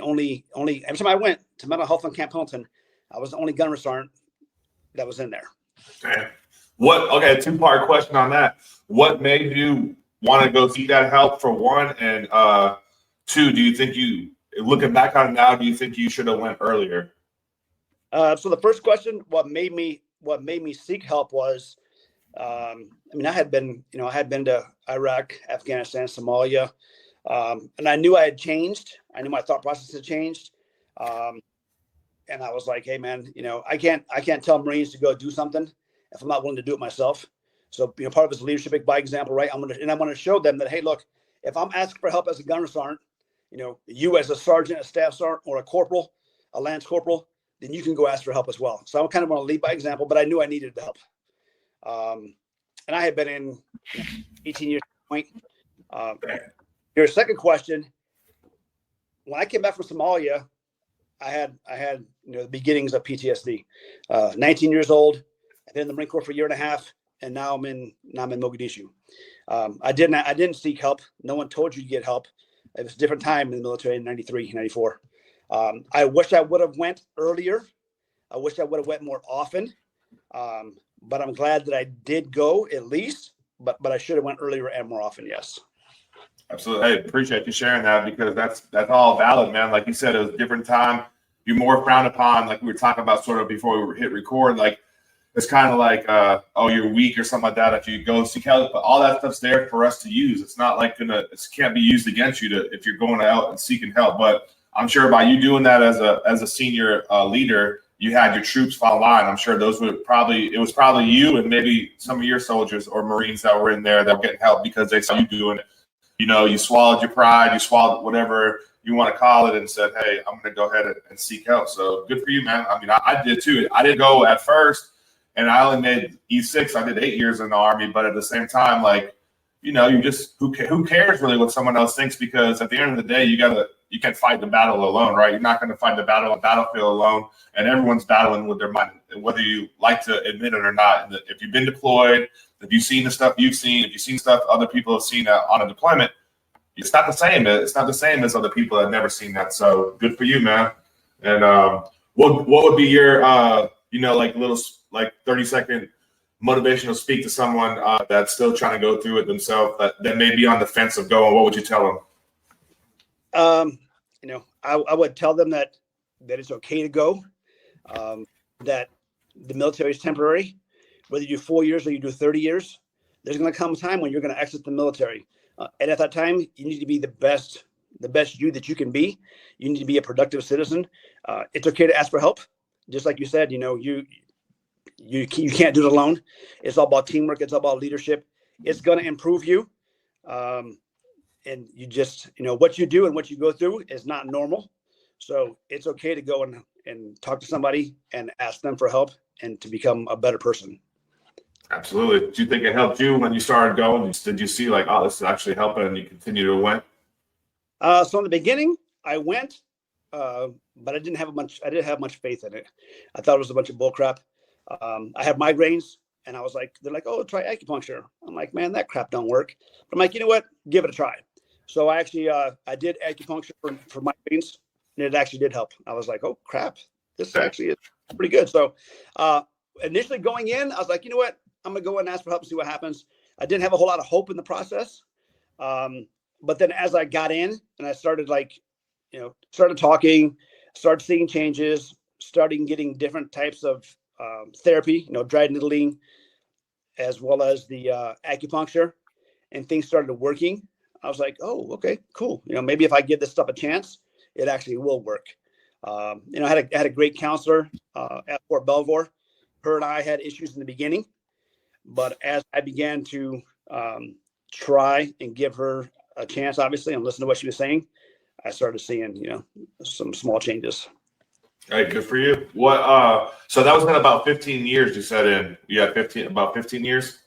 only every time I went to mental health on Camp Pendleton, I was the only gun sergeant that was in there. Okay. Okay, 2-part question on that. What made you want to go seek that help, for one? And 2, do you think looking back on it now, do you think you should have went earlier? So the first question, what made me seek help was, I had been to Iraq, Afghanistan, Somalia, and I knew I had changed. I knew my thought process had changed. And I was like, hey man, I can't tell Marines to go do something if I'm not willing to do it myself. So, part of his leadership by example, right? I want to show them that, hey, look, if I'm asking for help as a gunner sergeant, you as a sergeant, a staff sergeant, or a corporal, a lance corporal, then you can go ask for help as well. So I kind of want to lead by example, but I knew I needed the help. And I had been in 18 years at the point. Your second question, when I came back from Somalia, I had the beginnings of PTSD. 19 years old, I've been in the Marine Corps for a year and a half, and now I'm in Mogadishu. I didn't seek help. No one told you to get help. It was a different time in the military in 93, 94. I wish I would have went earlier. I wish I would have went more often. But I'm glad that I did go at least, but I should have went earlier and more often. Yes. Absolutely. I appreciate you sharing that, because that's all valid, man. Like you said, it was a different time. You're more frowned upon, like we were talking about sort of before we hit record. Like, it's kind of like, you're weak or something like that if you go seek help. But all that stuff's there for us to use. It's not like it can't be used against you if you're going out and seeking help. But I'm sure by you doing that as a senior leader, you had your troops follow line. I'm sure it was probably you and maybe some of your soldiers or Marines that were in there that were getting help because they saw you doing it. You swallowed your pride, you swallowed whatever you want to call it, and said, hey, I'm going to go ahead and seek help. So good for you, man. I did too. I didn't go at first, and I only made E6. I did 8 years in the Army, but at the same time, you just, who cares really what someone else thinks? Because at the end of the day, you can't fight the battle alone, right? You're not going to fight the battle on the battlefield alone, and everyone's battling with their mind, whether you like to admit it or not. And if you've been deployed, if you've seen the stuff you've seen, if you've seen stuff other people have seen on a deployment, it's not the same. It's not the same as other people that have never seen that. So good for you, man. And what would be your, little 30-second motivational speak to someone that's still trying to go through it themselves, that may be on the fence of going? What would you tell them? I would tell them that it's okay to go, that the military is temporary. Whether you do 4 years or you do 30 years, there's going to come a time when you're going to exit the military. And at that time, you need to be the best you that you can be. You need to be a productive citizen. It's okay to ask for help. Just like you said, you can't do it alone. It's all about teamwork. It's all about leadership. It's going to improve you. And you just, what you do and what you go through is not normal. So it's okay to go and talk to somebody and ask them for help and to become a better person. Absolutely. Do you think it helped you when you started going? Did you see this is actually helping, and you continue to went? So in the beginning, I went, but I didn't have much faith in it. I thought it was a bunch of bull crap. I had migraines, and I was like, they're like, oh, try acupuncture. I'm like, man, that crap don't work. But I'm like, you know what? Give it a try. So I actually, I did acupuncture for migraines, and it actually did help. I was like, oh crap, this actually is pretty good. So initially going in, I was like, you know what? I'm going to go and ask for help and see what happens. I didn't have a whole lot of hope in the process. But then as I got in and I started started talking, started seeing changes, starting getting different types of therapy, dry needling, as well as the acupuncture, and things started working. I was like, oh, okay, cool. Maybe if I give this stuff a chance, it actually will work. I had a great counselor at Fort Belvoir. Her and I had issues in the beginning. But as I began to try and give her a chance, obviously, and listen to what she was saying, I started seeing, some small changes. All right, good for you. What? So that was been about 15 years. You said you had about 15 years.